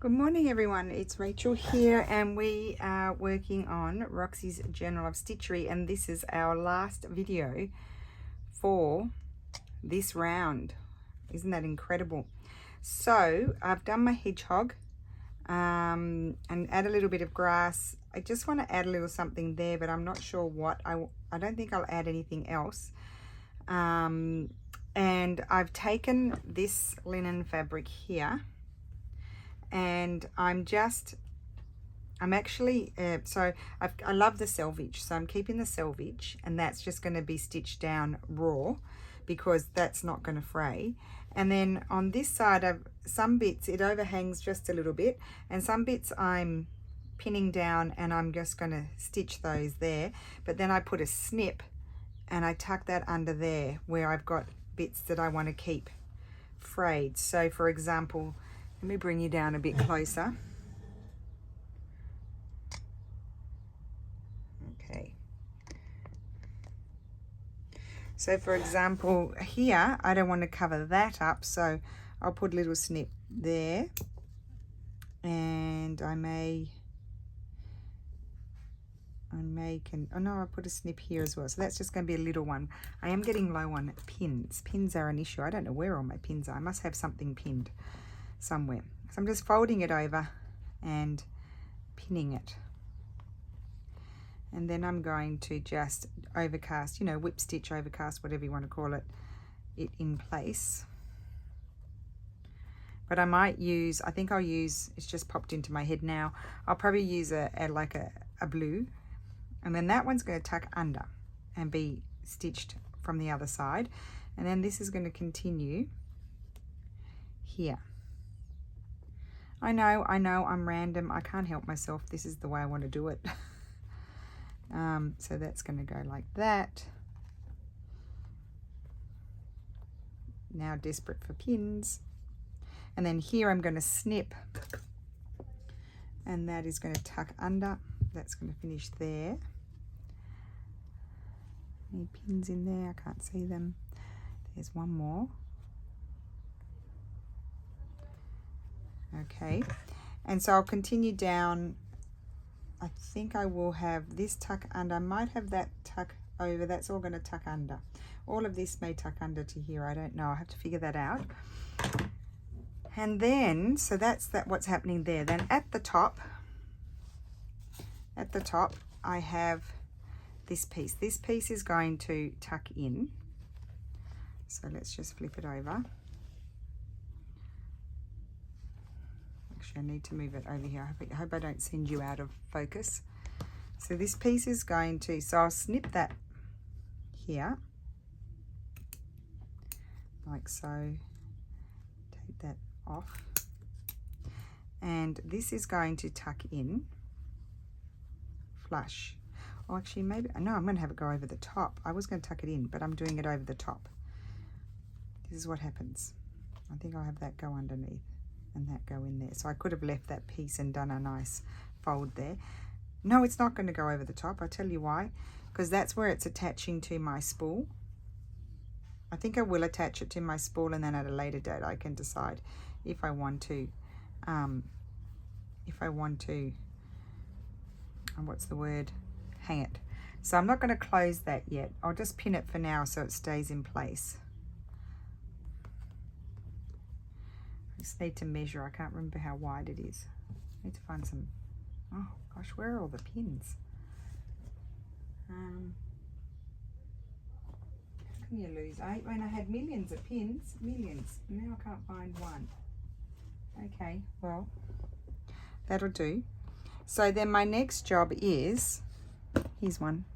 Good morning everyone, it's Rachel here and we are working on Roxy's Journal of Stitchery, and this is our last video for this round. Isn't that incredible? So I've done my hedgehog and add a little bit of grass. I just want to add a little something there, but I'm not sure what. I don't think I'll add anything else. And I've taken this linen fabric here, and I love the selvage, so I'm keeping the selvage, and that's just going to be stitched down raw because that's not going to fray. And then on this side, some bits it overhangs just a little bit, and some bits I'm pinning down and I'm just going to stitch those there. But then I put a snip and I tuck that under there where I've got bits that I want to keep frayed. So for example, let me bring you down a bit closer. Okay. So for example, here, I don't want to cover that up, so I'll put a little snip there. And I'll put a snip here as well. So that's just going to be a little one. I am getting low on pins. Pins are an issue. I don't know where all my pins are. I must have something pinned somewhere. So I'm just folding it over and pinning it, and then I'm going to just overcast, whip stitch, overcast, whatever you want to call it in place. But I might use, I think I'll use, it's just popped into my head now, I'll probably use a blue, and then that one's going to tuck under and be stitched from the other side, and then this is going to continue here. I know, I'm random. I can't help myself. This is the way I want to do it. So that's going to go like that. Now desperate for pins. And then here I'm going to snip. And that is going to tuck under. That's going to finish there. Any pins in there? I can't see them. There's one more. Okay, and so I'll continue down. I think I will have this tuck under. I might have that tuck over. That's all going to tuck under. All of this may tuck under to here. I don't know. I have to figure that out. And then, so that's what's happening there. Then at the top, I have this piece. This piece is going to tuck in. So let's just flip it over. I need to move it over here. I hope I don't send you out of focus. So this piece is going to, so I'll snip that here, like so. Take that off. And this is going to tuck in flush. Oh, actually, maybe, no, I'm going to have it go over the top. I was going to tuck it in, but I'm doing it over the top. This is what happens. I think I'll have that go underneath and that go in there. So I could have left that piece and done a nice fold there. No, it's not going to go over the top. I'll tell you why. Because that's where it's attaching to my spool. I think I will attach it to my spool, and then at a later date I can decide if I want to, hang it. So I'm not going to close that yet. I'll just pin it for now so it stays in place. Just need to measure. I can't remember how wide it is. I need to find some. Oh gosh, where are all the pins? How can you lose 8 when I had millions of pins? Millions. Now I can't find one. Okay, well, that'll do. So then my next job is, here's one,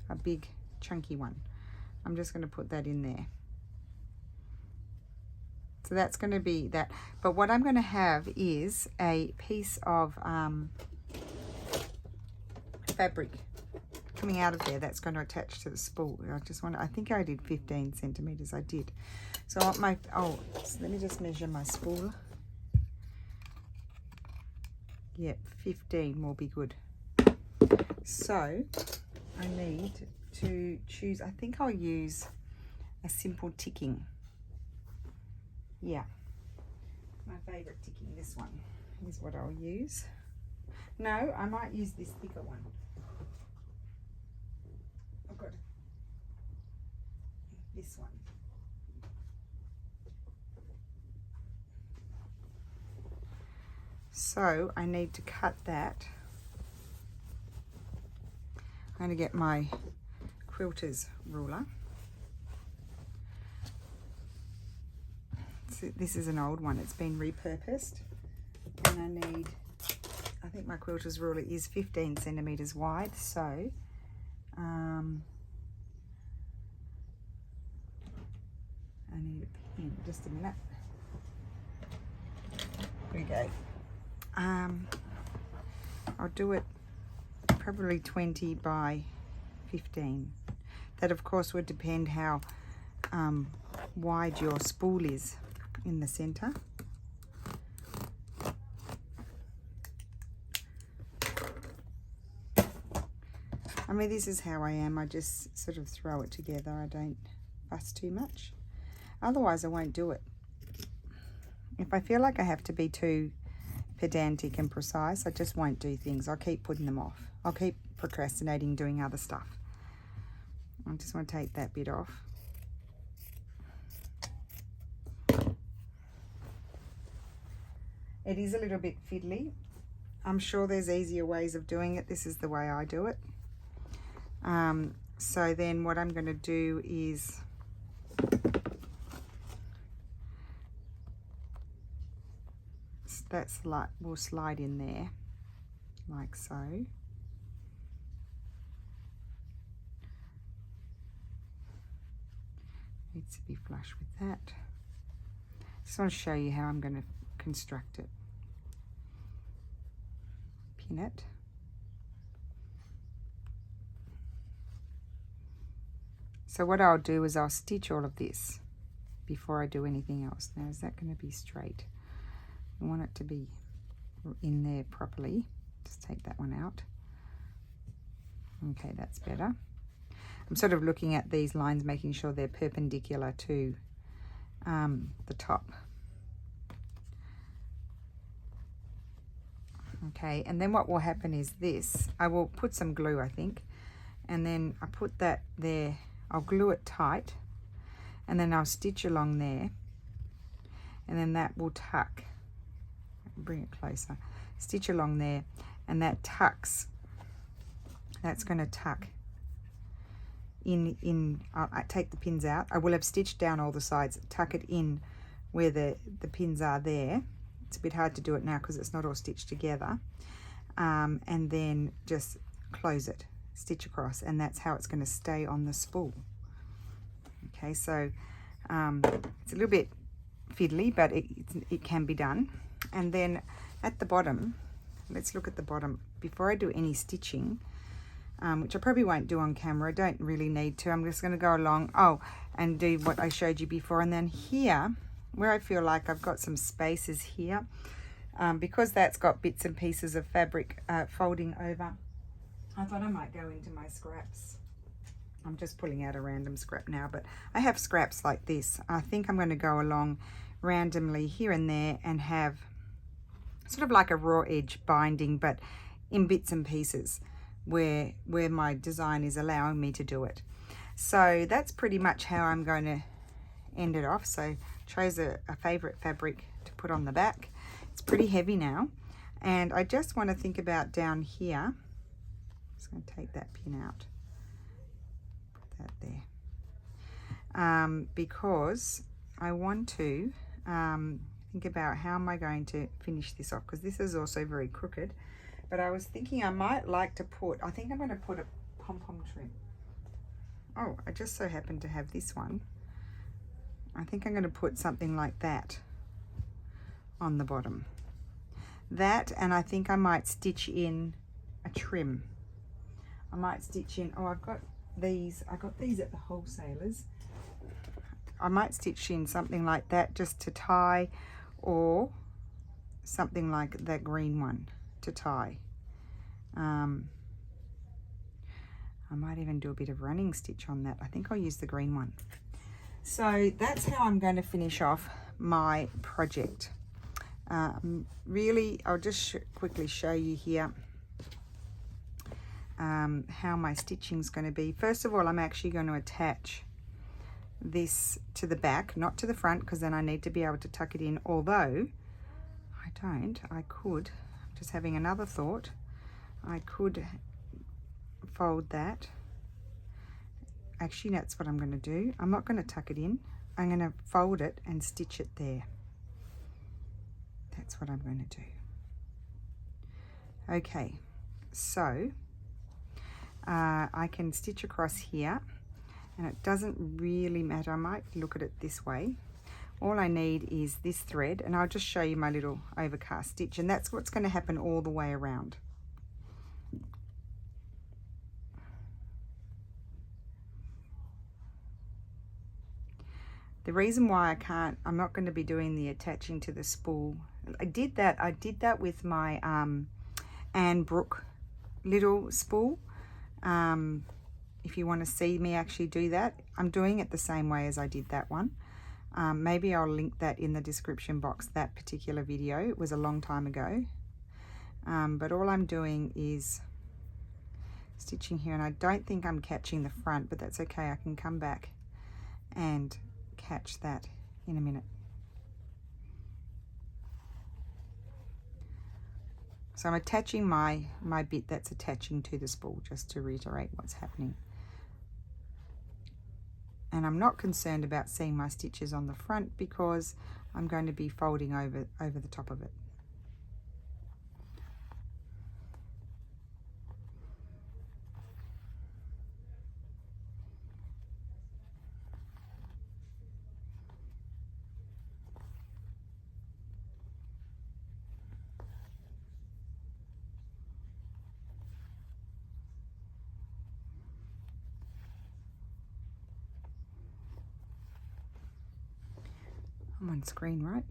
a big chunky one. I'm just going to put that in there. So that's going to be that. But what I'm going to have is a piece of fabric coming out of there that's going to attach to the spool. I think I did 15 centimeters. I did. So so let me just measure my spool. Yeah, 15 will be good. So I need to choose, I think I'll use a simple ticking. Yeah, my favorite ticking, this one. is what I'll use. No, I might use this thicker one. I've got this one. So I need to cut that. I'm going to get my quilter's ruler. So this is an old one, it's been repurposed. And I think my quilter's ruler is 15 centimeters wide, so I need a pin, just a minute. Here we go. I'll do it probably 20 by 15. That of course would depend how wide your spool is in the center. I mean, this is how I am. I just sort of throw it together. I don't fuss too much. Otherwise, I won't do it. If I feel like I have to be too pedantic and precise, I just won't do things. I'll keep putting them off. I'll keep procrastinating doing other stuff. I just want to take that bit off. It is a little bit fiddly. I'm sure there's easier ways of doing it. This is the way I do it. So then what I'm going to do is that's like, we'll slide in there like so. Needs to be flush with that. Just want to show you how I'm going to construct it. Pin it. So what I'll do is I'll stitch all of this before I do anything else. Now, is that going to be straight? I want it to be in there properly. Just take that one out. Okay, that's better. I'm sort of looking at these lines, making sure they're perpendicular to the top. Okay, and then what will happen is this. I will put some glue, I think, and then I put that there. I'll glue it tight, and then I'll stitch along there, and then that will tuck. Bring it closer. Stitch along there, and that tucks. That's going to tuck in. I take the pins out. I will have stitched down all the sides. Tuck it in where the pins are there. It's a bit hard to do it now because it's not all stitched together. And then just close it. Stitch across, and that's how it's going to stay on the spool. Okay, so it's a little bit fiddly, but it can be done. And then at the bottom, let's look at the bottom. Before I do any stitching, which I probably won't do on camera, I don't really need to. I'm just going to go along, and do what I showed you before. And then here, where I feel like I've got some spaces here, because that's got bits and pieces of fabric folding over, I thought I might go into my scraps. I'm just pulling out a random scrap now, but I have scraps like this. I think I'm going to go along randomly here and there and have sort of like a raw edge binding, but in bits and pieces where my design is allowing me to do it. So that's pretty much how I'm going to end it off. So chose a favorite fabric to put on the back. It's pretty heavy now, and I just want to think about down here. Just going to take that pin out, put that there, because I want to think about how am I going to finish this off, because this is also very crooked. But I was thinking I might like to put, I think I'm going to put a pom-pom trim. Oh, I just so happen to have this one. I think I'm going to put something like that on the bottom. That, and I think I might stitch in a trim. I might stitch in, I got these at the wholesalers. I might stitch in something like that just to tie, or something like that green one to tie. I might even do a bit of running stitch on that. I think I'll use the green one. So that's how I'm going to finish off my project. Really, I'll just quickly show you here how my stitching is going to be. First of all, I'm actually going to attach this to the back, not to the front, because then I need to be able to tuck it in. Although I could, just having another thought, I could fold that. Actually, that's what I'm going to do. I'm not going to tuck it in. I'm going to fold it and stitch it there. That's what I'm going to do. Okay, so I can stitch across here, and it doesn't really matter. I might look at it this way. All I need is this thread, and I'll just show you my little overcast stitch, and that's what's going to happen all the way around. The reason why I'm not going to be doing the attaching to the spool. I did that with my Anne Brooke little spool. If you want to see me actually do that, I'm doing it the same way as I did that one. Maybe I'll link that in the description box, that particular video. It was a long time ago. But all I'm doing is stitching here, and I don't think I'm catching the front, but that's okay. I can come back and catch that in a minute. So I'm attaching my bit that's attaching to the spool, just to reiterate what's happening. And I'm not concerned about seeing my stitches on the front because I'm going to be folding over the top of it. I'm on screen, right?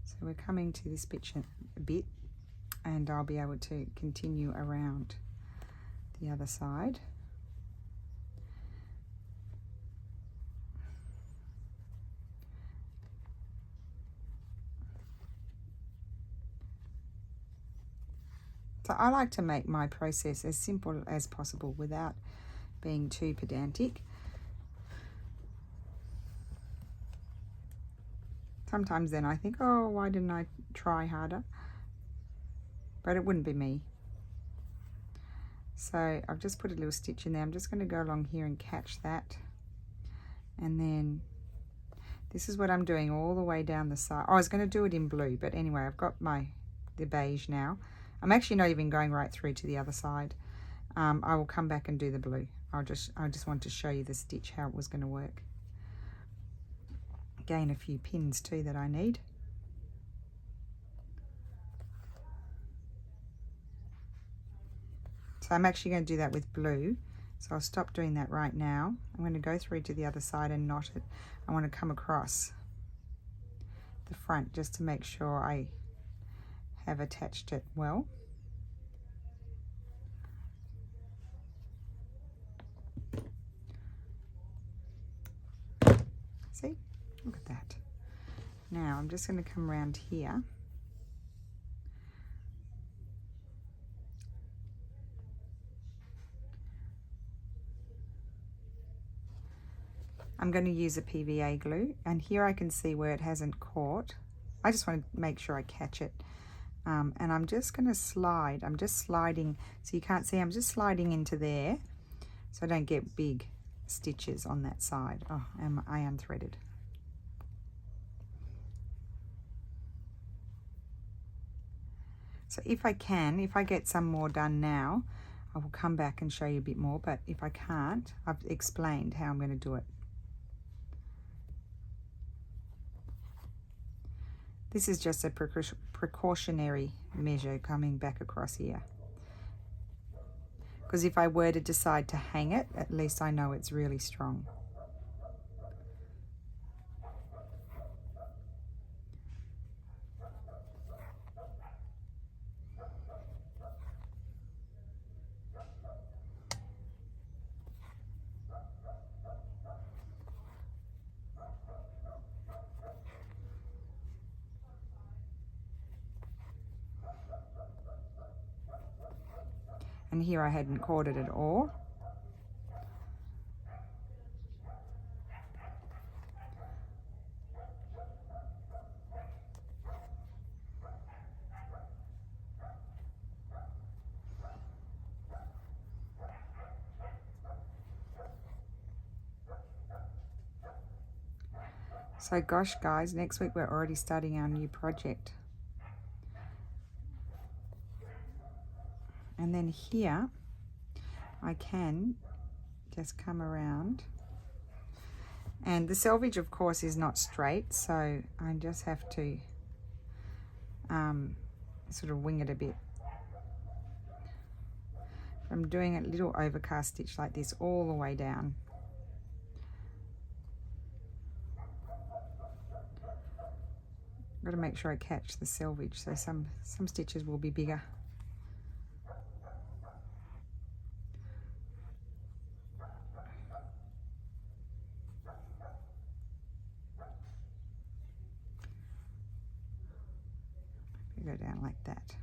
So we're coming to this bit, and I'll be able to continue around the other side. So I like to make my process as simple as possible without being too pedantic. Sometimes then I think, oh, why didn't I try harder? But it wouldn't be me. So I've just put a little stitch in there. I'm just going to go along here and catch that. And then this is what I'm doing all the way down the side. Oh, I was going to do it in blue, but anyway, I've got the beige now. I'm actually not even going right through to the other side. I will come back and do the blue. I just want to show you the stitch, how it was going to work. Gain a few pins too that I need. So I'm actually going to do that with blue. So I'll stop doing that right now. I'm going to go through to the other side and knot it. I want to come across the front just to make sure I have attached it well. See? Look at that. Now I'm just going to come around here. I'm going to use a PVA glue, and here I can see where it hasn't caught. I just want to make sure I catch it. And I'm just going to slide. I'm just sliding, so you can't see, I'm just sliding into there so I don't get big stitches on that side. Oh, and I unthreaded. So if I get some more done now, I will come back and show you a bit more, but if I can't, I've explained how I'm going to do it. This is just a precautionary measure coming back across here. Because if I were to decide to hang it, at least I know it's really strong. and here I hadn't caught it at all. So gosh guys, next week we're already starting our new project. And then here I can just come around, and the selvage of course is not straight, so I just have to sort of wing it a bit. I'm doing a little overcast stitch like this all the way down. Got to make sure I catch the selvage, so some stitches will be bigger. Go down like that.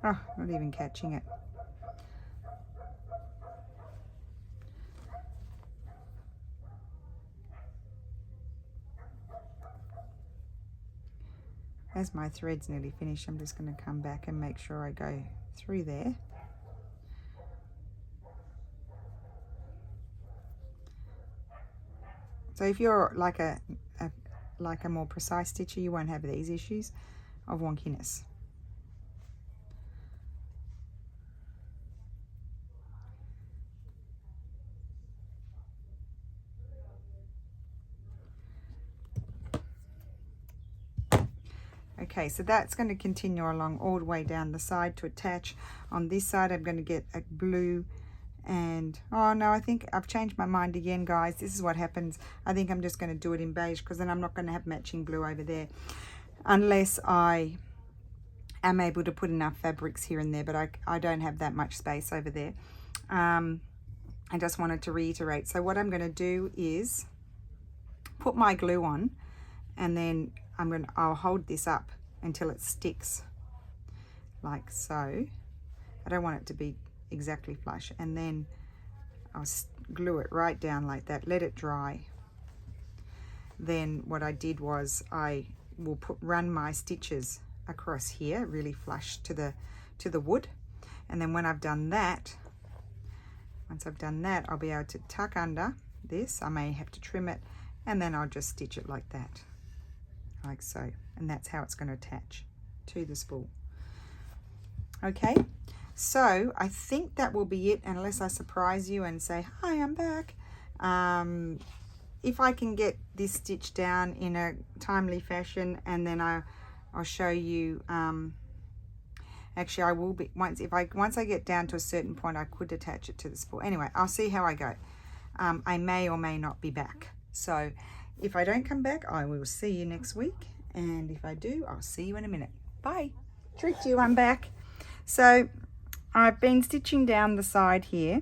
Oh, not even catching it. As my thread's nearly finished, I'm just going to come back and make sure I go through there. So if you're like a more precise stitcher, you won't have these issues of wonkiness. Okay, so that's going to continue along all the way down the side to attach. On this side I'm going to get a blue, and oh no, I think I've changed my mind again guys. This is what happens. I think I'm just going to do it in beige, because then I'm not going to have matching blue over there unless I am able to put enough fabrics here and there, but I don't have that much space over there. I just wanted to reiterate. So what I'm going to do is put my glue on, and then I'll hold this up until it sticks like so. I don't want it to be exactly flush, and then I'll glue it right down like that, let it dry. Then what I did was I will run my stitches across here really flush to the wood, and then when I've done that, once I've done that, I'll be able to tuck under this. I may have to trim it, and then I'll just stitch it like that, like so, and that's how it's going to attach to the spool. Okay, so I think that will be it, unless I surprise you and say, hi, I'm back. If I can get this stitch down in a timely fashion, and then I'll show you, actually I will be, once I get down to a certain point, I could attach it to the spool. Anyway, I'll see how I go. I may or may not be back. So if I don't come back, I will see you next week. And if I do, I'll see you in a minute. Bye. Tricked you, I'm back. So I've been stitching down the side here,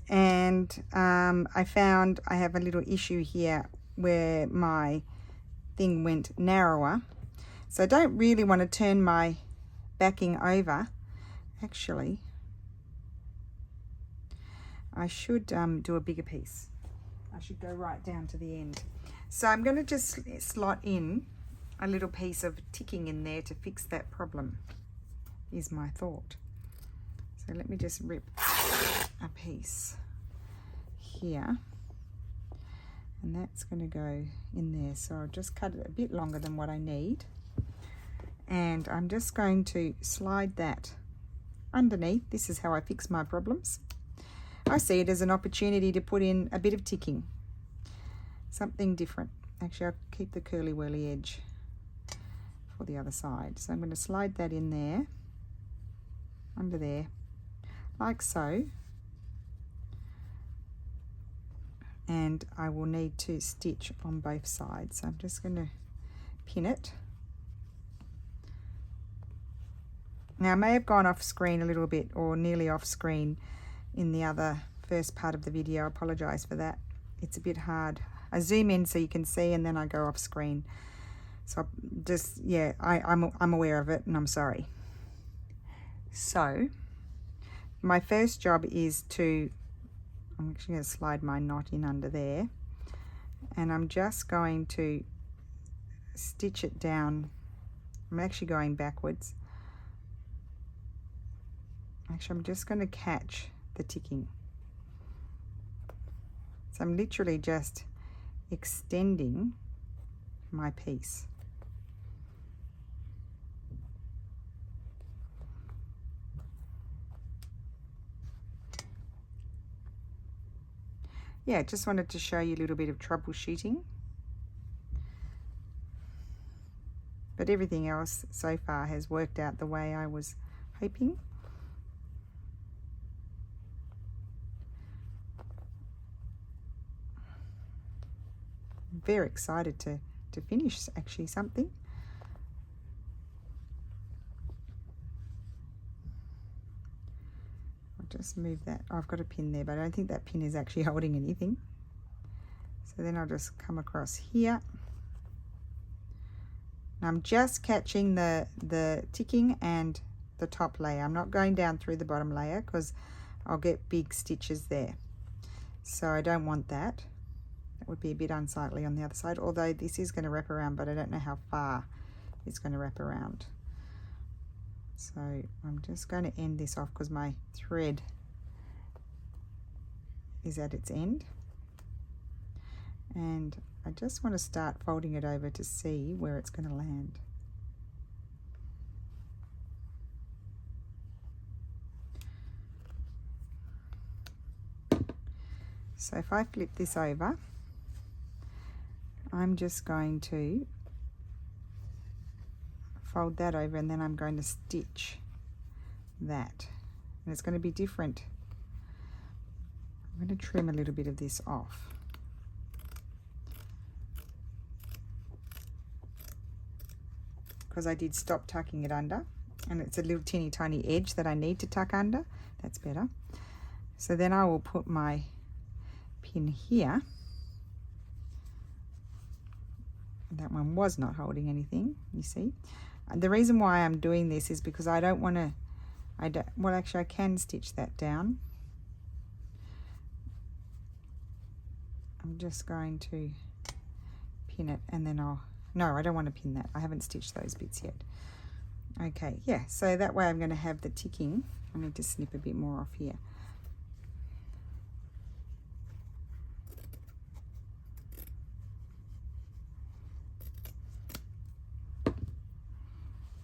and I found I have a little issue here where my thing went narrower. So I don't really want to turn my backing over. Actually, I should do a bigger piece. I should go right down to the end. So I'm going to just slot in a little piece of ticking in there to fix that problem, is my thought. So let me just rip a piece here, and that's going to go in there. So I'll just cut it a bit longer than what I need, and I'm just going to slide that underneath. This is how I fix my problems. I see it as an opportunity to put in a bit of ticking, something different. Actually, I'll keep the curly whirly edge for the other side. So I'm going to slide that in there, under there, like so. and I will need to stitch on both sides. So I'm just going to pin it. Now I may have gone off screen a little bit, or nearly off screen in the other first part of the video. I apologize for that. It's a bit hard. I zoom in so you can see, and then I go off screen. So just, yeah, I'm aware of it, and I'm sorry. So my first job is to, I'm actually going to slide my knot in under there, and I'm just going to stitch it down. I'm actually going backwards. Actually, I'm just going to catch the ticking. So I'm literally just extending my piece. Yeah, just wanted to show you a little bit of troubleshooting. But everything else so far has worked out the way I was hoping. I'm very excited to finish actually something. I'll just move that. Oh, I've got a pin there, but I don't think that pin is actually holding anything. So then I'll just come across here. And I'm just catching the ticking and the top layer. I'm not going down through the bottom layer because I'll get big stitches there. So I don't want that. That would be a bit unsightly on the other side, although this is going to wrap around, but I don't know how far it's going to wrap around. So I'm just going to end this off because my thread is at its end. And I just want to start folding it over to see where it's going to land. So if I flip this over, I'm just going to fold that over, and then I'm going to stitch that. And it's going to be different. I'm going to trim a little bit of this off. Because I did stop tucking it under, and it's a little teeny tiny edge that I need to tuck under. That's better. So then I will put my pin here. That one was not holding anything, you see. The reason why I'm doing this is because I don't want to, well actually I can stitch that down. I'm just going to pin it, and then no, I don't want to pin that. I haven't stitched those bits yet. Okay, yeah, so that way I'm going to have the ticking. I need to snip a bit more off here.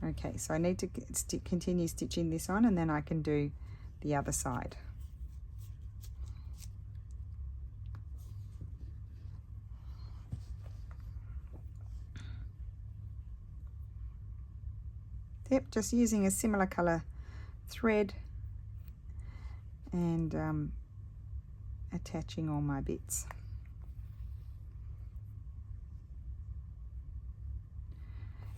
Okay, so I need to continue stitching this on, and then I can do the other side. Yep, just using a similar color thread and attaching all my bits.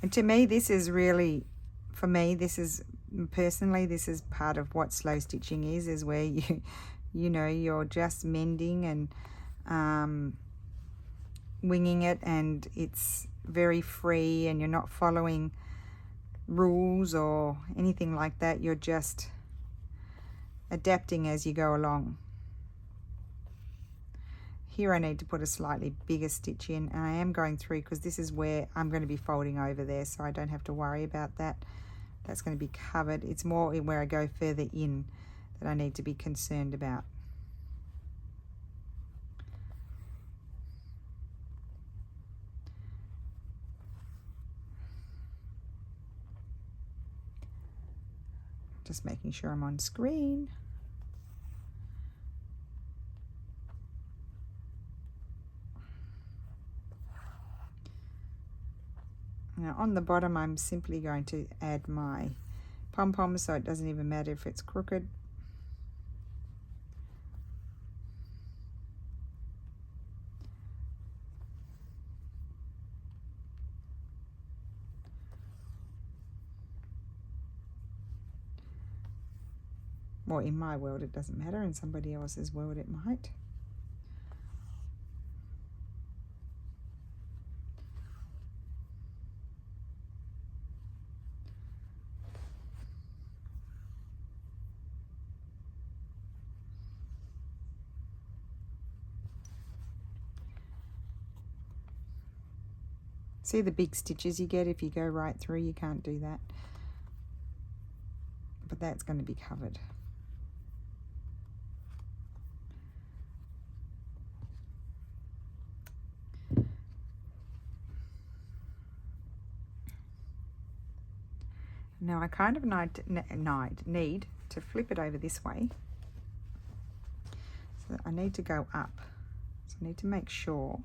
And to me, this is really, for me, this is, personally, this is part of what slow stitching is where you know, you're just mending and winging it, and it's very free, and you're not following rules or anything like that. You're just adapting as you go along. Here I need to put a slightly bigger stitch in, and I am going through because this is where I'm going to be folding over there, so I don't have to worry about that. That's going to be covered. It's more where I go further in that I need to be concerned about. Just making sure I'm on screen. Now on the bottom, I'm simply going to add my pom-pom, so it doesn't even matter if it's crooked. Well, in my world it doesn't matter, in somebody else's world it might. See the big stitches you get if you go right through? You can't do that. But that's going to be covered. Now I kind of need to flip it over this way. So I need to go up. So I need to make sure.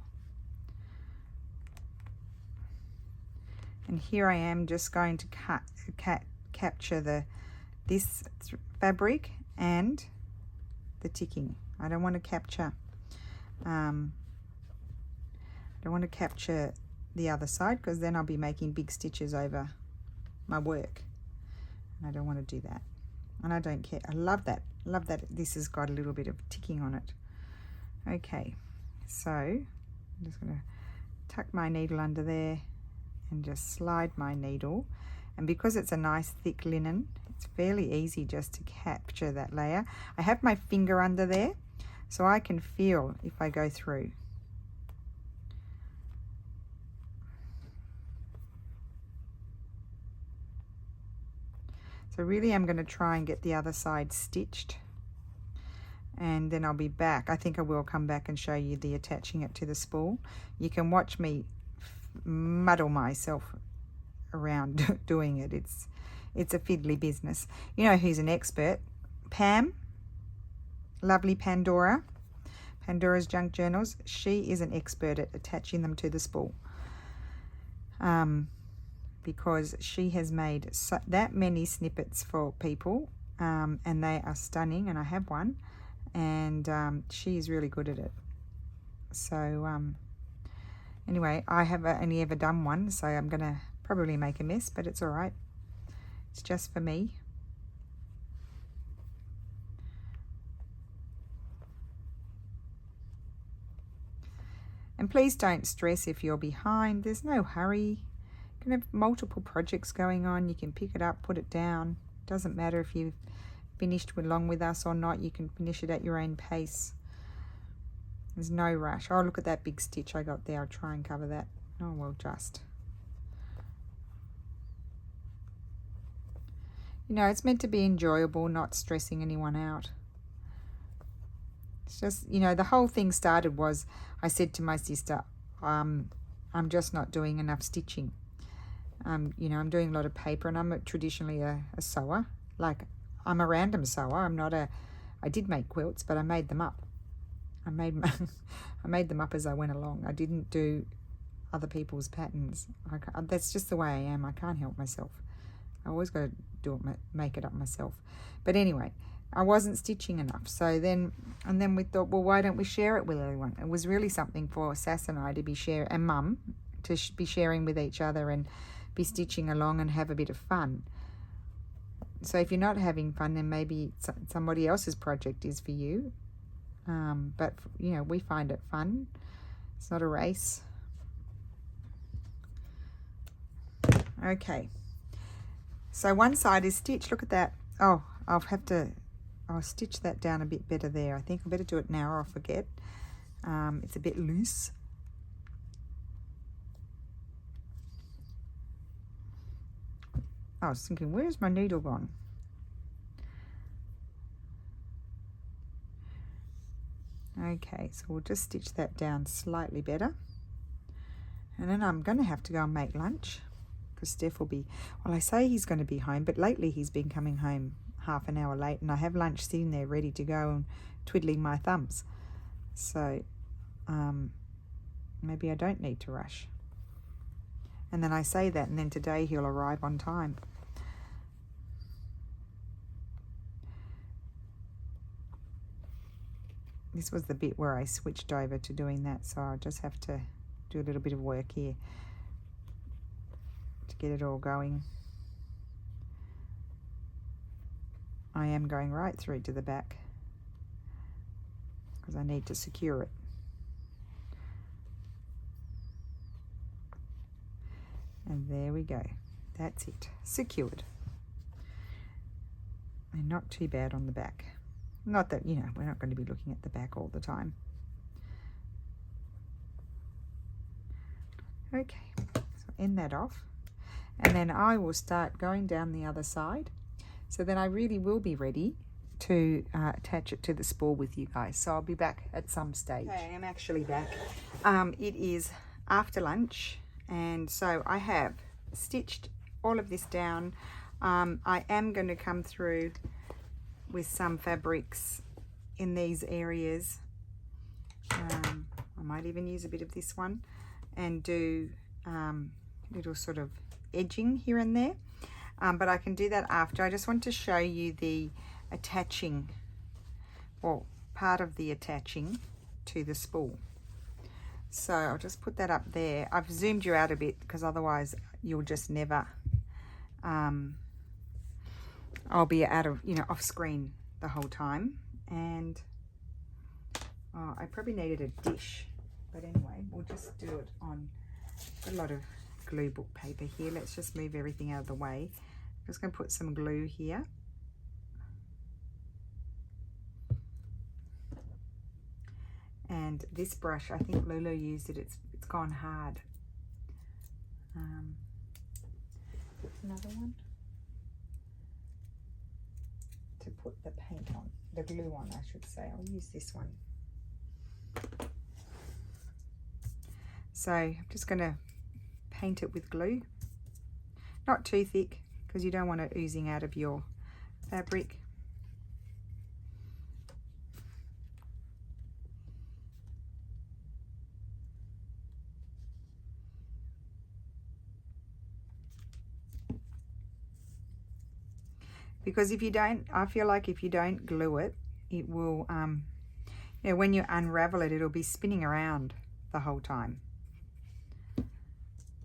And here I am just going to capture this fabric and the ticking. I don't want to capture the other side, because then I'll be making big stitches over my work. And I don't want to do that. And I don't care. I love that. Love that this has got a little bit of ticking on it. Okay, so I'm just going to tuck my needle under there and just slide my needle. And because it's a nice thick linen, it's fairly easy just to capture that layer. I have my finger under there, so I can feel if I go through. So really I'm going to try and get the other side stitched, and then I'll be back. I think I will come back and show you the attaching it to the spool. You can watch me muddle myself around doing it. It's a fiddly business. You know who's an expert? Pam, lovely Pandora's Junk Journals. She is an expert at attaching them to the spool. Because she has made that many snippets for people, and they are stunning, and I have one, and she is really good at it. So anyway, I have only ever done one, so I'm going to probably make a mess, but it's all right. It's just for me. And please don't stress if you're behind. There's no hurry. You can have multiple projects going on. You can pick it up, put it down. Doesn't matter if you've finished along with us or not. You can finish it at your own pace. There's no rush. Oh, look at that big stitch I got there. I'll try and cover that. Oh, well, just. You know, it's meant to be enjoyable, not stressing anyone out. It's just, you know, the whole thing started was I said to my sister, I'm just not doing enough stitching. You know, I'm doing a lot of paper, and I'm traditionally a sewer. Like, I'm a random sewer. I'm not I did make quilts, but I made them up. I made them up as I went along. I didn't do other people's patterns. That's just the way I am. I can't help myself. I always got to make it up myself. But anyway, I wasn't stitching enough. So then we thought, well, why don't we share it with everyone? It was really something for Sass and I to be and Mum to be sharing with each other and be stitching along and have a bit of fun. So if you're not having fun, then maybe somebody else's project is for you. But you know, we find it fun. It's not a race. Okay. So one side is stitched. Look at that. Oh, I'll stitch that down a bit better there. I think I better do it now or I'll forget. It's a bit loose. I was thinking, where's my needle gone? Okay, so we'll just stitch that down slightly better. And then I'm going to have to go and make lunch, because Steph will be, well, I say he's going to be home, but lately he's been coming home half an hour late, and I have lunch sitting there ready to go and twiddling my thumbs. So maybe I don't need to rush. And then I say that, and then today he'll arrive on time. This was the bit where I switched over to doing that, so I'll just have to do a little bit of work here to get it all going. I am going right through to the back because I need to secure it. And there we go. That's it, secured. And not too bad on the back. Not that, you know, we're not going to be looking at the back all the time. Okay, so end that off. And then I will start going down the other side. So then I really will be ready to attach it to the spool with you guys. So I'll be back at some stage. Okay, I am actually back. It is after lunch, and so I have stitched all of this down. I am going to come through with some fabrics in these areas. I might even use a bit of this one and do little sort of edging here and there, but I can do that after. I just want to show you the attaching, or part of the attaching to the spool. So I'll just put that up there. I've zoomed you out a bit because otherwise you'll just never, I'll be out of, you know, off screen the whole time. And I probably needed a dish, but anyway, we'll just do it on a lot of glue book paper here. Let's just move everything out of the way. I'm just going to put some glue here. And this brush, I think Lulu used it. It's gone hard. Another one to put the paint on, the glue on, I should say. I'll use this one. So I'm just going to paint it with glue, not too thick because you don't want it oozing out of your fabric. Because if you don't, I feel like if you don't glue it, it will, you know, when you unravel it, it'll be spinning around the whole time.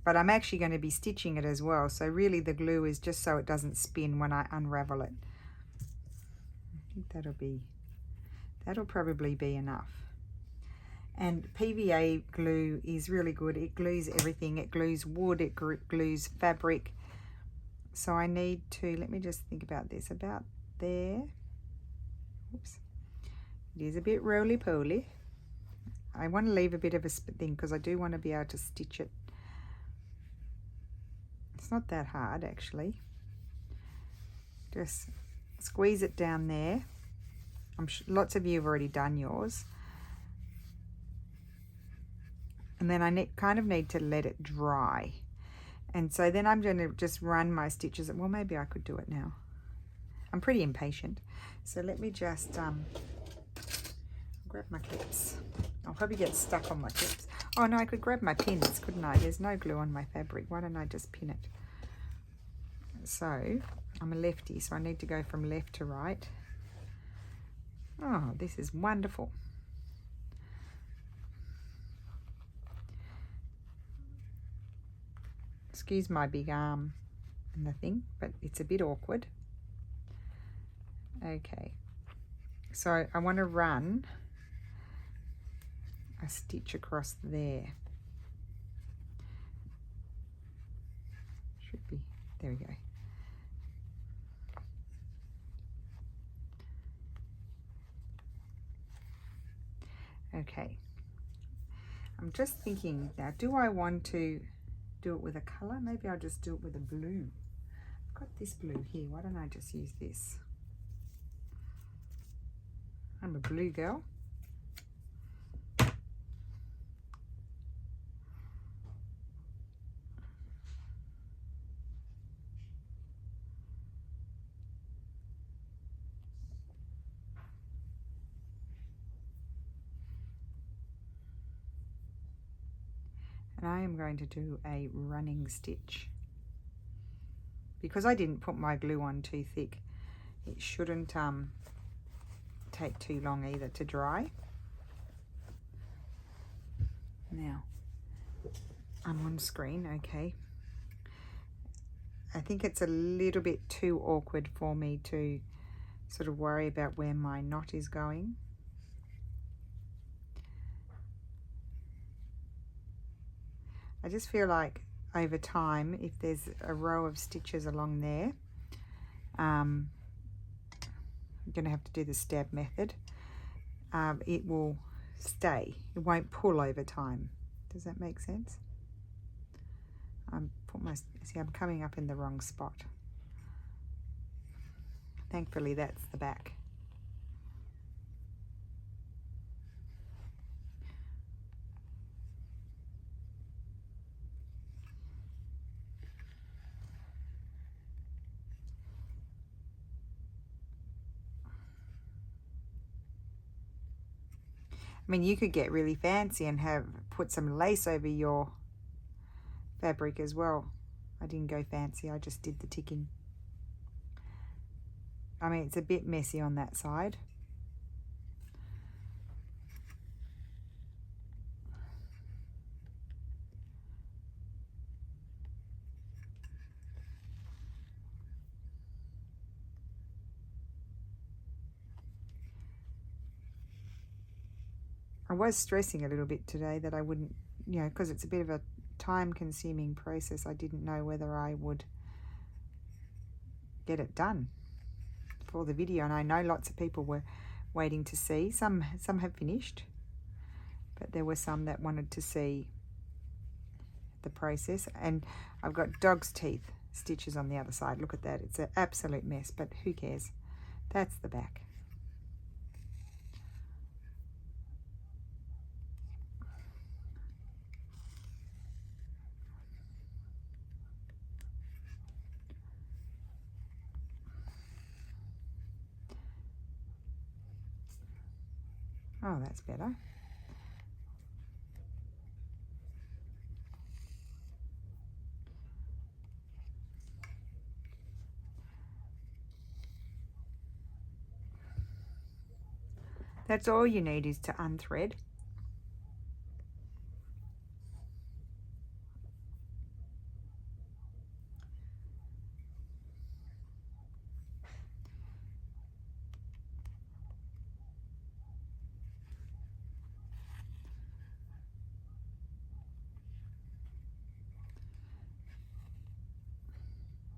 But I'm actually going to be stitching it as well, so really the glue is just so it doesn't spin when I unravel it. I think that'll probably be enough. And PVA glue is really good. It glues everything. It glues wood, it glues fabric. So I need to, let me just think about this, about there. Oops. It is a bit roly-poly. I want to leave a bit of a thing because I do want to be able to stitch it. It's not that hard actually. Just squeeze it down there. I'm sure lots of you have already done yours. And then I kind of need to let it dry. And so then I'm going to just run my stitches. Well, maybe I could do it now. I'm pretty impatient. So let me just grab my clips. I'll probably get stuck on my clips. Oh no, I could grab my pins, couldn't I? There's no glue on my fabric. Why don't I just pin it? So I'm a lefty, so I need to go from left to right. Oh, this is wonderful. Excuse my big arm and the thing, but it's a bit awkward. Okay, so I want to run a stitch across there. Should be, there we go. Okay, I'm just thinking now, do I want to do it with a color? Maybe I'll just do it with a blue. I've got this blue here. Why don't I just use this? I'm a blue girl. And I am going to do a running stitch. Because I didn't put my glue on too thick, it shouldn't take too long either to dry. Now, I'm on screen, okay. I think it's a little bit too awkward for me to sort of worry about where my knot is going. I just feel like over time, if there's a row of stitches along there, I'm going to have to do the stab method. It will stay. It won't pull over time. Does that make sense? See, I'm coming up in the wrong spot. Thankfully, that's the back. I mean, you could get really fancy and put some lace over your fabric as well. I didn't go fancy, I just did the ticking. I mean, it's a bit messy on that side. I was stressing a little bit today that I wouldn't, you know, because it's a bit of a time-consuming process. I didn't know whether I would get it done for the video, and I know lots of people were waiting to see. Some have finished, but there were some that wanted to see the process. And I've got dog's teeth stitches on the other side. Look at that. It's an absolute mess, but who cares? That's the back. Oh, that's better. That's all you need is to unthread.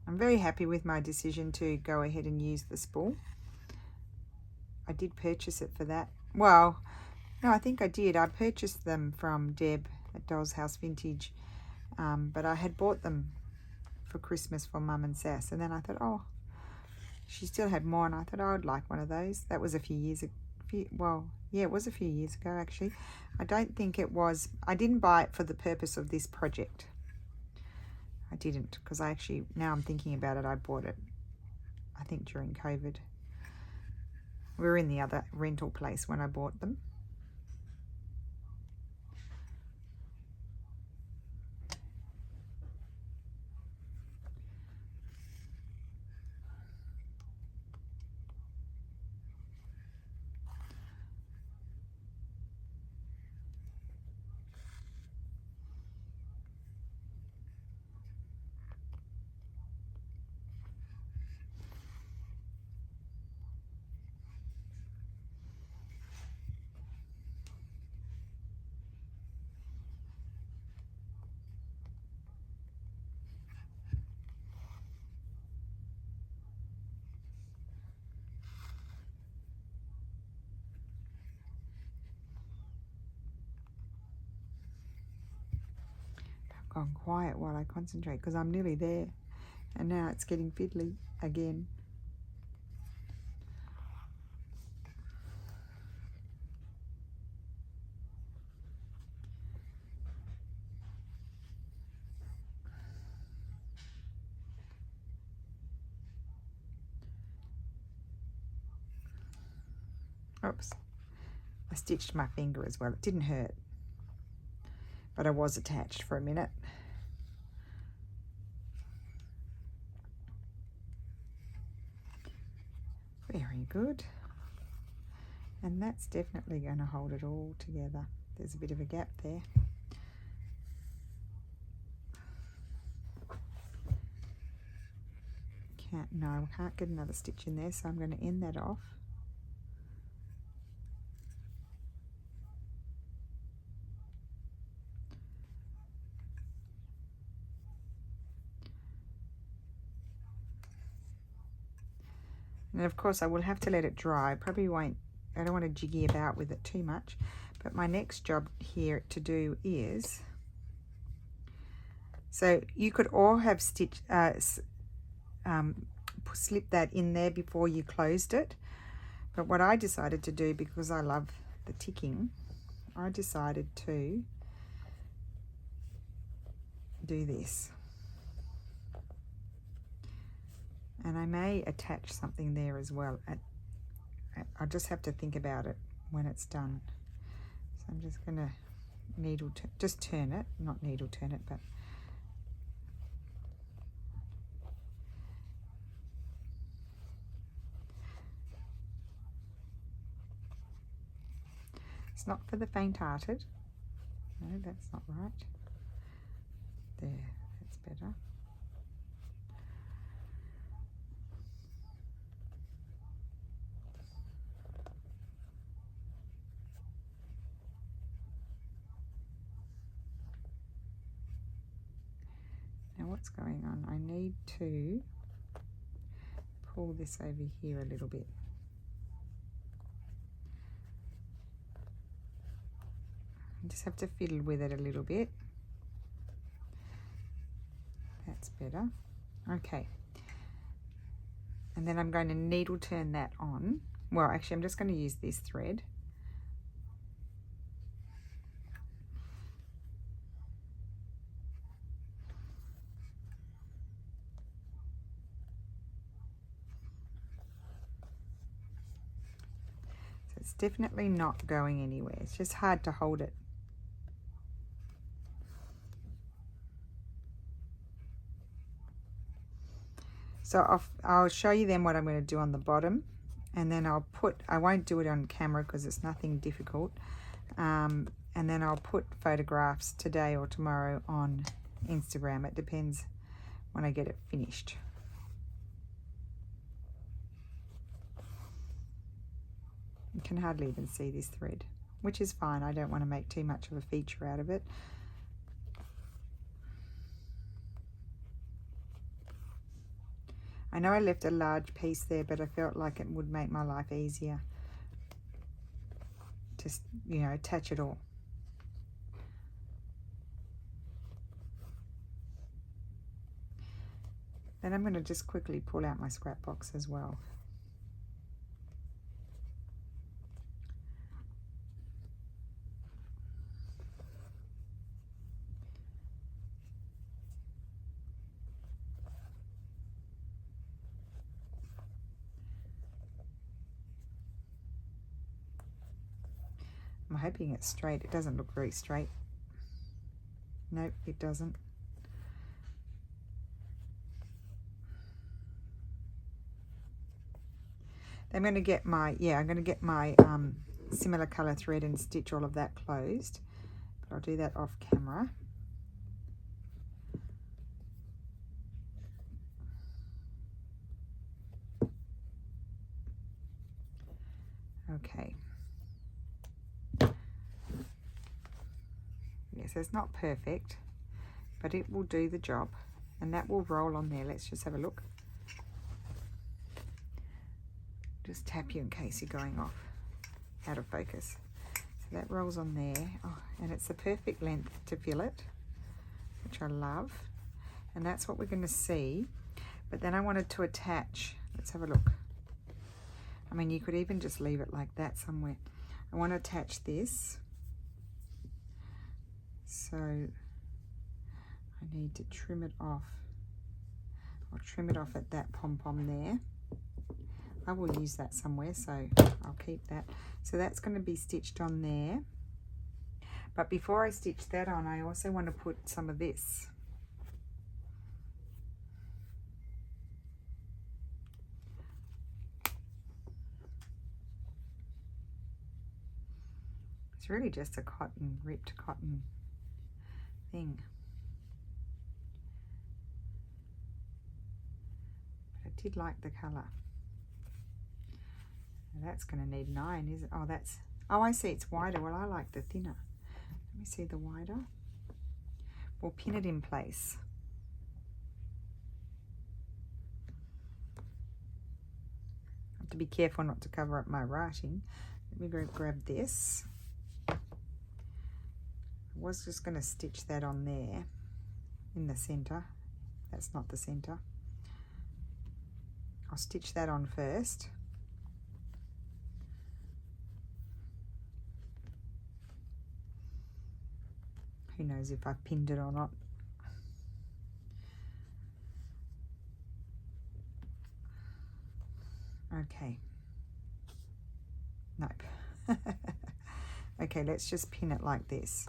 I'm very happy with my decision to go ahead and use the spool. I did purchase it for that. Well, no, I think I did. I purchased them from Deb at Doll's House Vintage, but I had bought them for Christmas for Mum and Sass, and then I thought, oh, she still had more, and I thought, oh, I'd like one of those. That was a few years ago. Well, yeah, it was a few years ago, actually. I don't think it was, I didn't buy it for the purpose of this project. I didn't, because I actually, now I'm thinking about it, I bought it, I think, during COVID. We were in the other rental place when I bought them. Gone quiet while I concentrate because I'm nearly there, and now it's getting fiddly again. Oops, I stitched my finger as well. It didn't hurt, but I was attached for a minute. Very good. And that's definitely going to hold it all together. There's a bit of a gap there. Can't no, I can't get another stitch in there, so I'm going to end that off. And of course I will have to let it dry. Probably won't, I don't want to jiggy about with it too much. But my next job here to do is, so you could all have stitched, slip that in there before you closed it. But what I decided to do, because I love the ticking, I decided to do this. And I may attach something there as well. I'll just have to think about it when it's done. So I'm just going to just turn it, not needle turn it, but it's not for the faint-hearted. No, that's not right. There, that's better. Now what's going on? I need to pull this over here a little bit. I just have to fiddle with it a little bit. That's better. Okay. And then I'm going to needle turn that on. Well, actually, I'm just going to use this thread. So it's definitely not going anywhere. It's just hard to hold it. So I'll show you then what I'm going to do on the bottom, and then I won't do it on camera because it's nothing difficult, and then I'll put photographs today or tomorrow on Instagram. It depends when I get it finished. You can hardly even see this thread, which is fine. I don't want to make too much of a feature out of it. I know I left a large piece there, but I felt like it would make my life easier. Just, you know, attach it all. Then I'm going to just quickly pull out my scrap box as well. I'm hoping it's straight. It doesn't look very straight. Nope, it doesn't. I'm going to get my, similar colour thread and stitch all of that closed. But I'll do that off camera. Okay. Yes, it's not perfect, but it will do the job. And that will roll on there. Let's just have a look. Just tap you in case you're going off, out of focus. So that rolls on there. Oh, and it's the perfect length to fill it, which I love. And that's what we're going to see. But then I wanted to attach, let's have a look. I mean, you could even just leave it like that somewhere. I want to attach this. So I need to trim it off. I'll trim it off at that pom-pom there. I will use that somewhere, so I'll keep that. So that's going to be stitched on there. But before I stitch that on, I also want to put some of this. It's really just a cotton, ripped cotton thing. But did like the colour. That's going to need 9, is it? Oh, that's, oh, I see it's wider. Well, I like the thinner. Let me see the wider. We'll pin it in place. I have to be careful not to cover up my writing. Let me go grab this. I was just going to stitch that on there in the centre. That's not the centre. I'll stitch that on first. Who knows if I've pinned it or not. Okay. Nope. Okay, let's just pin it like this.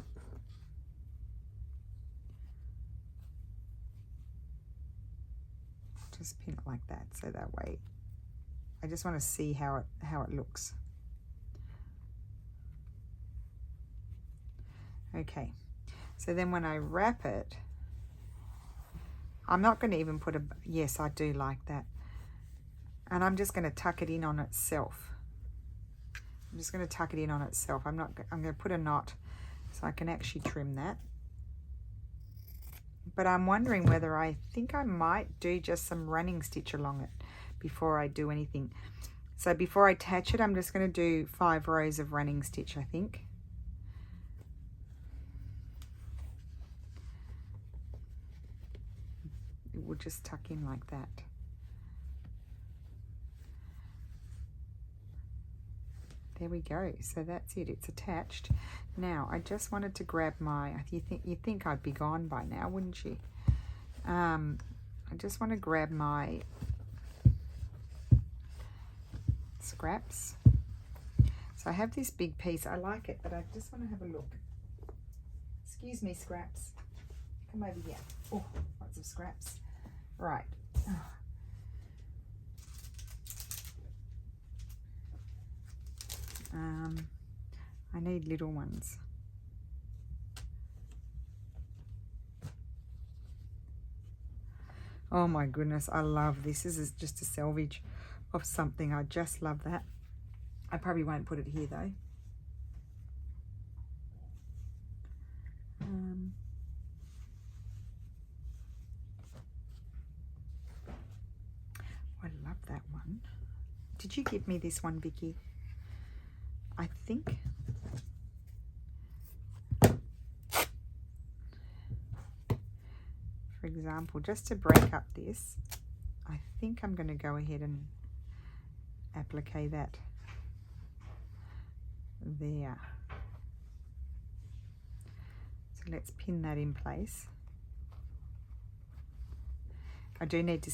Just pin it like that, so that way I just want to see how it looks. Okay, so then when I wrap it, I'm not going to even put a, yes, I do like that, and I'm just going to tuck it in on itself. I'm just going to tuck it in on itself. I'm going to put a knot so I can actually trim that. But I'm wondering whether I think I might do just some running stitch along it before I do anything. So before I attach it, I'm just going to do 5 rows of running stitch, I think. It will just tuck in like that. There we go. So that's it. It's attached. Now I just wanted to grab my. You think I'd be gone by now, wouldn't you? I just want to grab my scraps. So I have this big piece. I like it, but I just want to have a look. Excuse me, scraps. Come over here. Oh, lots of scraps. Right. Oh. I need little ones. Oh my goodness, I love this. This is just a selvage of something. I just love that. I probably won't put it here though. I love that one. Did you give me this one, Vicky? I think. For example, just to break up this, I think I'm going to go ahead and applique that there. So let's pin that in place. I do need to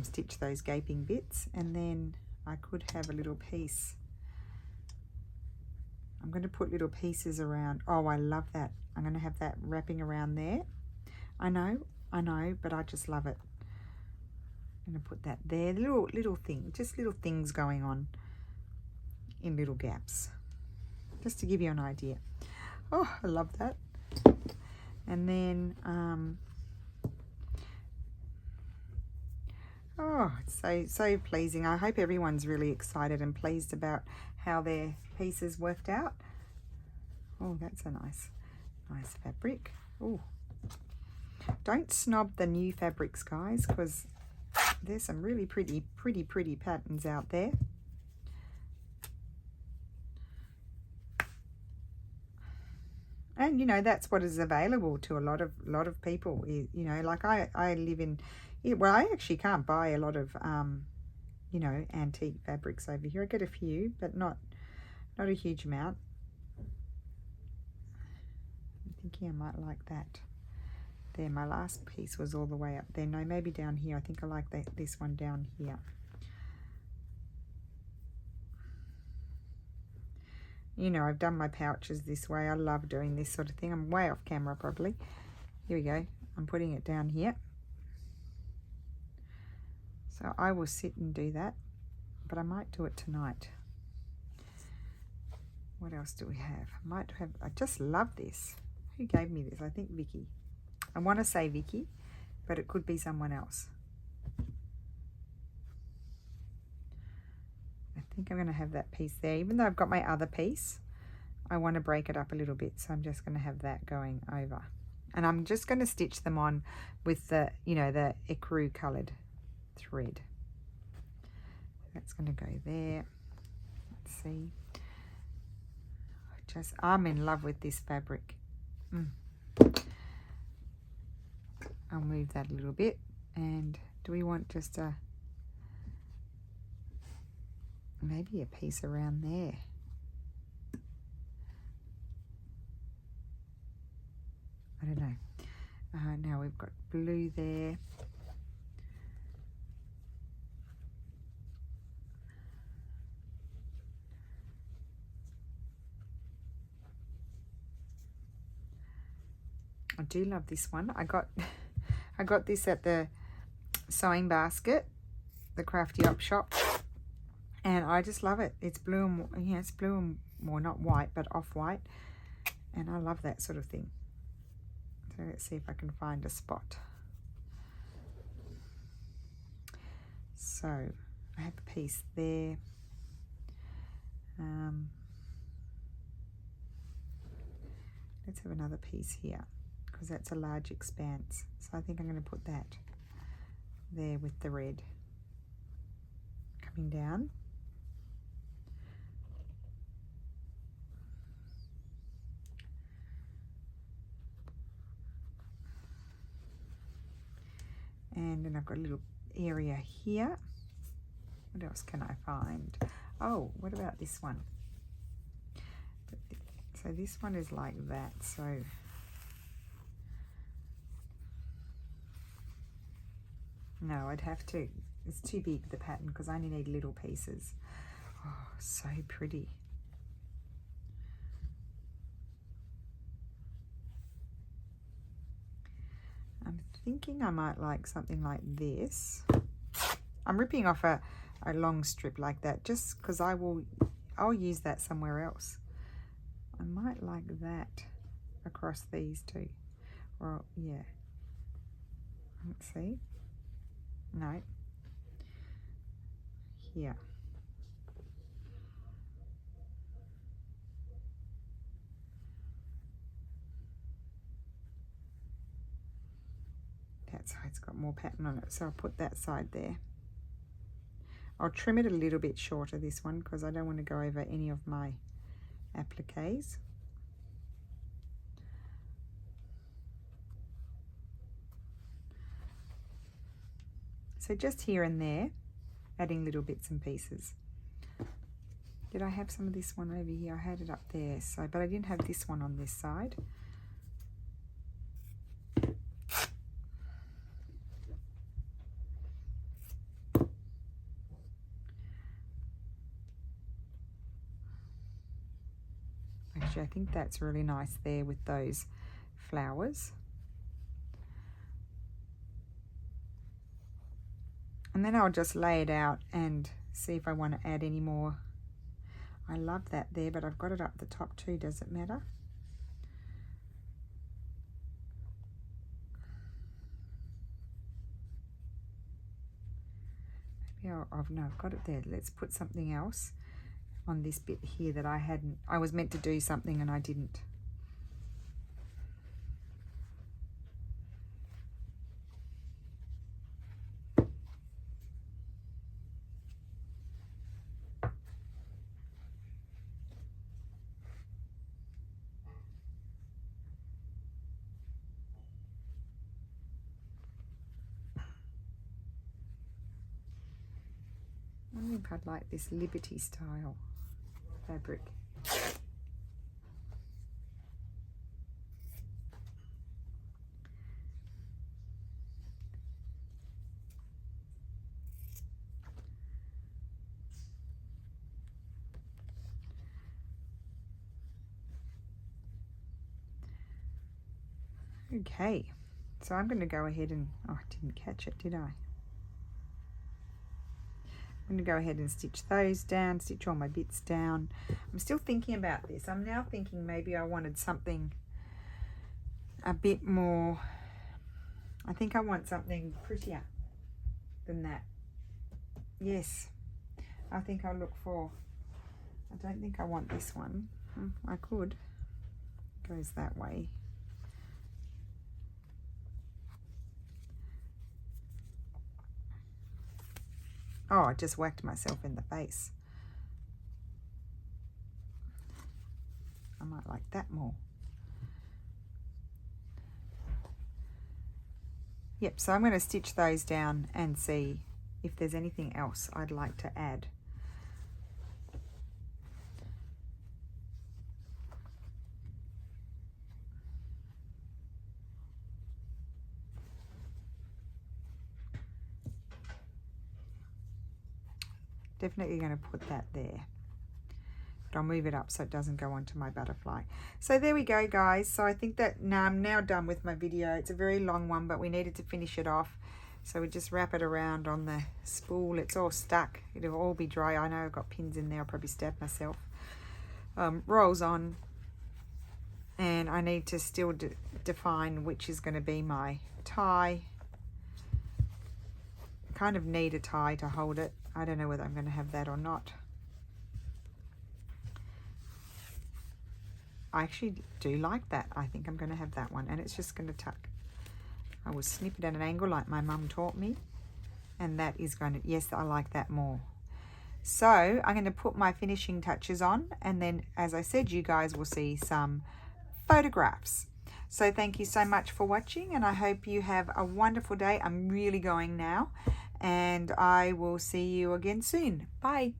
stitch those gaping bits, and then I could have a little piece. I'm going to put little pieces around. Oh, I love that. I'm going to have that wrapping around there. I know, but I just love it. I'm going to put that there. Little thing, just little things going on in little gaps, just to give you an idea. Oh, I love that. And then, oh, it's so pleasing. I hope everyone's really excited and pleased about how their pieces worked out. Oh, that's a nice fabric. Oh, don't snob the new fabrics, guys, because there's some really pretty patterns out there. And you know, that's what is available to a lot of people. You know, like I live in, well, I actually can't buy a lot of you know, antique fabrics over here. I get a few, but not a huge amount. I'm thinking I might like that. There, my last piece was all the way up there. No, maybe down here. I think I like this one down here. You know, I've done my pouches this way. I love doing this sort of thing. I'm way off camera probably. Here we go. I'm putting it down here. So I will sit and do that, but I might do it tonight. What else do we have? I just love this. Who gave me this? I think Vicky. I want to say Vicky, but it could be someone else. think I'm going to have that piece there. Even though I've got my other piece, I want to break it up a little bit, so I'm just going to have that going over. And I'm just going to stitch them on with the, you know, the ecru coloured thread. That's going to go there. Let's see. I'm in love with this fabric. I'll move that a little bit. And do we want just a, maybe a piece around there? I don't know. Now we've got blue there. I do love this one. I got this at the sewing basket, the Crafty Op shop, and I just love it. It's blue and, yeah, it's blue and, well, not white, but off-white, and I love that sort of thing. So let's see if I can find a spot. So I have a piece there. Let's have another piece here, because that's a large expanse. So I think I'm going to put that there with the red coming down. And then I've got a little area here. What else can I find? Oh, what about this one? So this one is like that. So no, I'd have to, it's too big, the pattern, because I only need little pieces. Oh, so pretty. I'm thinking I might like something like this. I'm ripping off a long strip like that just because I'll use that somewhere else. I might like that across these two. Or, yeah. Let's see. No. Here. That side's got more pattern on it, so I'll put that side there. I'll trim it a little bit shorter, this one, because I don't want to go over any of my appliques. So just here and there, adding little bits and pieces. Did I have some of this one over here? I had it up there, so, but I didn't have this one on this side. Actually, I think that's really nice there with those flowers. And then I'll just lay it out and see if I want to add any more. I love that there, but I've got it up the top too. Does it matter? Maybe no, I've got it there. Let's put something else on this bit here that I was meant to do something and I didn't. I think I'd like this Liberty style fabric. Okay, so I'm going to go ahead and, oh, I didn't catch it, did I? I'm going to go ahead and stitch those down, stitch all my bits down. I'm still thinking about this. I'm now thinking maybe I wanted something a bit more, I think I want something prettier than that. Yes, I think I'll look for, I don't think I want this one. I could. It goes that way. Oh, I just whacked myself in the face. I might like that more. Yep, so I'm going to stitch those down and see if there's anything else I'd like to add. Definitely going to put that there. But I'll move it up so it doesn't go onto my butterfly. So there we go, guys. So I think that now I'm now done with my video. It's a very long one, but we needed to finish it off. So we just wrap it around on the spool. It's all stuck. It'll all be dry. I know I've got pins in there. I'll probably stab myself. Rolls on. And I need to still define which is going to be my tie. Kind of need a tie to hold it. I don't know whether I'm going to have that or not. I actually do like that. I think I'm going to have that one, and it's just going to tuck. I will snip it at an angle like my mum taught me, and that is going to, yes, I like that more. So I'm going to put my finishing touches on, and then, as I said, you guys will see some photographs. So thank you so much for watching, and I hope you have a wonderful day. I'm really going now, and I will see you again soon. Bye.